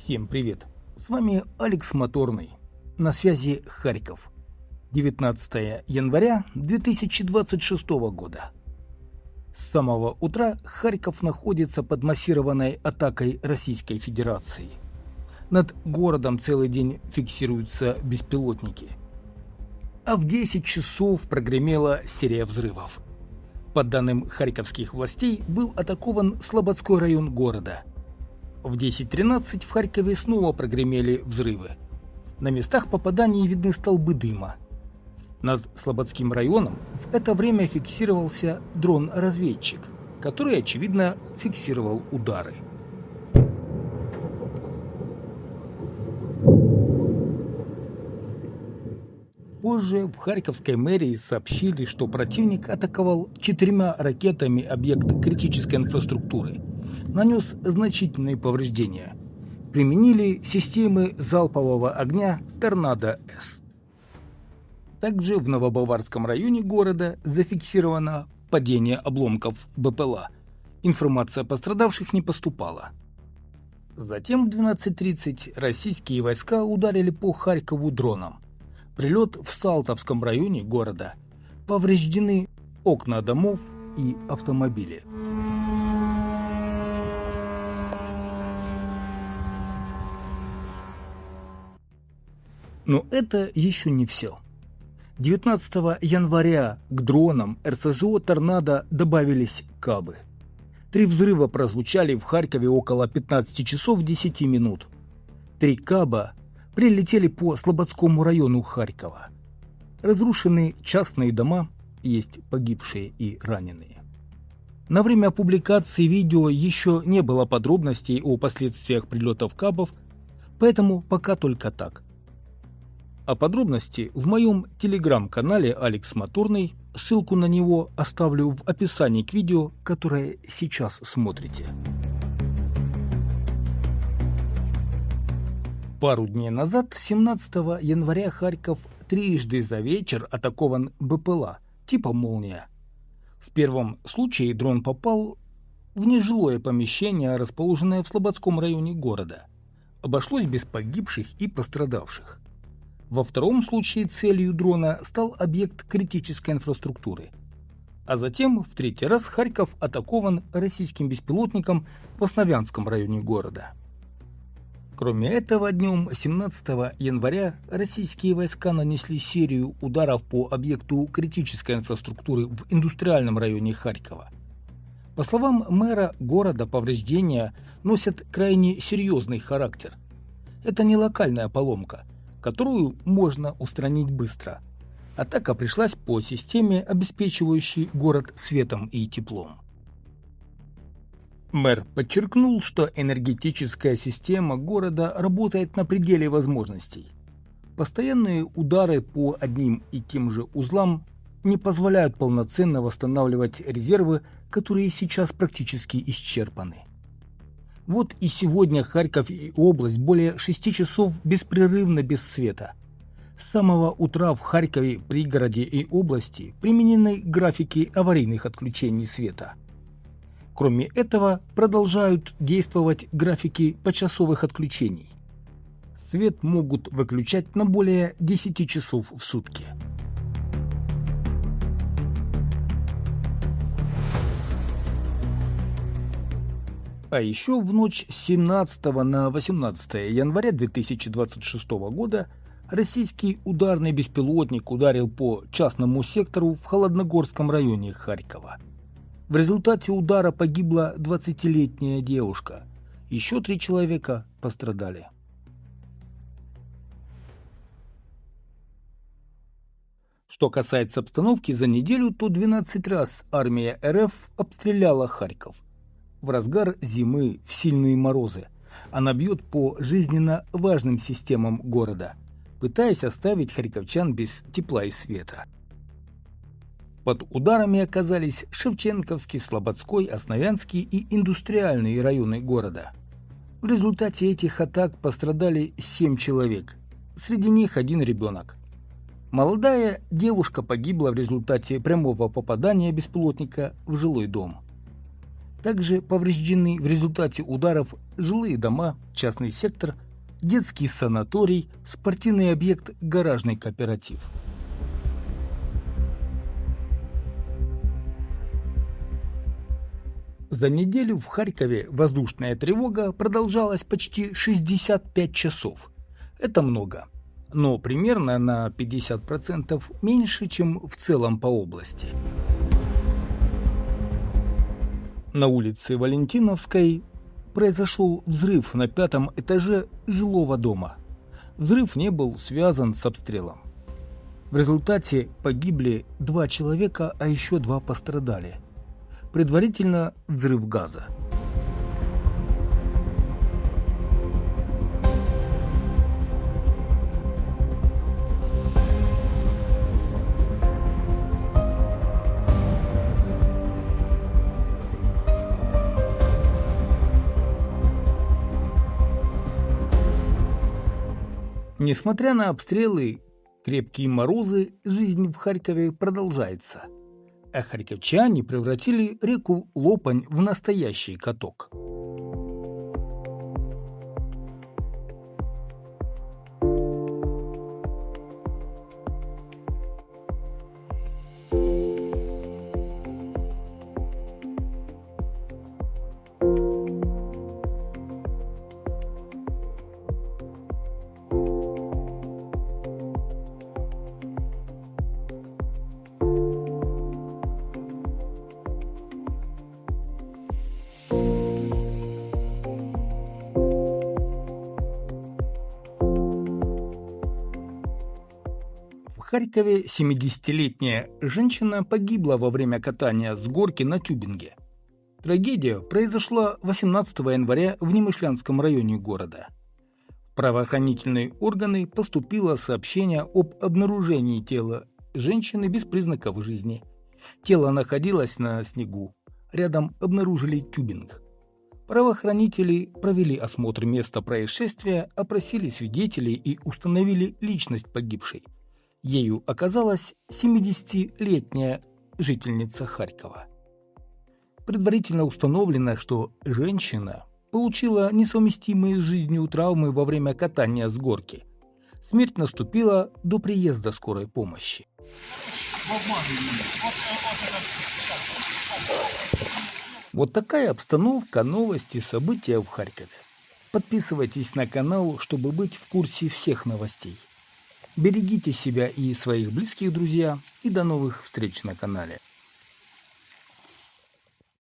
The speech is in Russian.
Всем привет! С вами Алекс Моторный. На связи Харьков. 19 января 2026 года. С самого утра Харьков находится под массированной атакой Российской Федерации. Над городом целый день фиксируются беспилотники. А в 10 часов прогремела серия взрывов. По данным харьковских властей, был атакован Слободской район города. В 10:13 в Харькове снова прогремели взрывы. На местах попаданий видны столбы дыма. Над Слободским районом в это время фиксировался дрон-разведчик, который, очевидно, фиксировал удары. Позже в Харьковской мэрии сообщили, что противник атаковал 4 ракетами объект критической инфраструктуры. Нанес значительные повреждения. Применили системы залпового огня «Торнадо-С». Также в Новобаварском районе города зафиксировано падение обломков БПЛА. Информация о пострадавших не поступала. Затем в 12:30 российские войска ударили по Харькову дроном. Прилет в Салтовском районе города. Повреждены окна домов и автомобили. Но это еще не все. 19 января к дронам РСЗО «Торнадо» добавились кабы. 3 взрыва прозвучали в Харькове около 15 часов 10 минут. 3 каба прилетели по Слободскому району Харькова. Разрушены частные дома, есть погибшие и раненые. На время публикации видео еще не было подробностей о последствиях прилетов кабов, поэтому пока только так. А подробности в моем телеграм-канале Алекс Моторный, ссылку на него оставлю в описании к видео, которое сейчас смотрите. Пару дней назад, 17 января, Харьков трижды за вечер атакован БПЛА типа «Молния». В первом случае дрон попал в нежилое помещение, расположенное в Слободском районе города. Обошлось без погибших и пострадавших. Во втором случае целью дрона стал объект критической инфраструктуры. А затем, в третий раз, Харьков атакован российским беспилотником в Основянском районе города. Кроме этого, днем 17 января российские войска нанесли серию ударов по объекту критической инфраструктуры в индустриальном районе Харькова. По словам мэра города, повреждения носят крайне серьезный характер. Это не локальная поломка, которую можно устранить быстро. Атака пришлась по системе, обеспечивающей город светом и теплом. Мэр подчеркнул, что энергетическая система города работает на пределе возможностей. Постоянные удары по одним и тем же узлам не позволяют полноценно восстанавливать резервы, которые сейчас практически исчерпаны. Вот и сегодня Харьков и область более 6 часов беспрерывно без света. С самого утра в Харькове, пригороде и области применены графики аварийных отключений света. Кроме этого, продолжают действовать графики почасовых отключений. Свет могут выключать на более 10 часов в сутки. А еще в ночь с 17 на 18 января 2026 года российский ударный беспилотник ударил по частному сектору в Холодногорском районе Харькова. В результате удара погибла 20-летняя девушка. Еще 3 человека пострадали. Что касается обстановки за неделю, то 12 раз армия РФ обстреляла Харьков. В разгар зимы, в сильные морозы. Она бьет по жизненно важным системам города, пытаясь оставить харьковчан без тепла и света. Под ударами оказались Шевченковский, Слободской, Основянский и индустриальные районы города. В результате этих атак пострадали 7 человек, среди них 1 ребенок. Молодая девушка погибла в результате прямого попадания беспилотника в жилой дом. Также повреждены в результате ударов жилые дома, частный сектор, детский санаторий, спортивный объект, гаражный кооператив. За неделю в Харькове воздушная тревога продолжалась почти 65 часов. Это много, но примерно на 50% меньше, чем в целом по области. На улице Валентиновской произошел взрыв на 5-м этаже жилого дома. Взрыв не был связан с обстрелом. В результате погибли 2 человека, а еще 2 пострадали. Предварительно взрыв газа. Несмотря на обстрелы, крепкие морозы, жизнь в Харькове продолжается. А харьковчане превратили реку Лопань в настоящий каток. В Харькове 70-летняя женщина погибла во время катания с горки на тюбинге. Трагедия произошла 18 января в Немышлянском районе города. В правоохранительные органы поступило сообщение об обнаружении тела женщины без признаков жизни. Тело находилось на снегу. Рядом обнаружили тюбинг. Правоохранители провели осмотр места происшествия, опросили свидетелей и установили личность погибшей. Ею оказалась 70-летняя жительница Харькова. Предварительно установлено, что женщина получила несовместимые с жизнью травмы во время катания с горки. Смерть наступила до приезда скорой помощи. Вот такая обстановка, новости, события в Харькове. Подписывайтесь на канал, чтобы быть в курсе всех новостей. Берегите себя и своих близких, друзья, и до новых встреч на канале.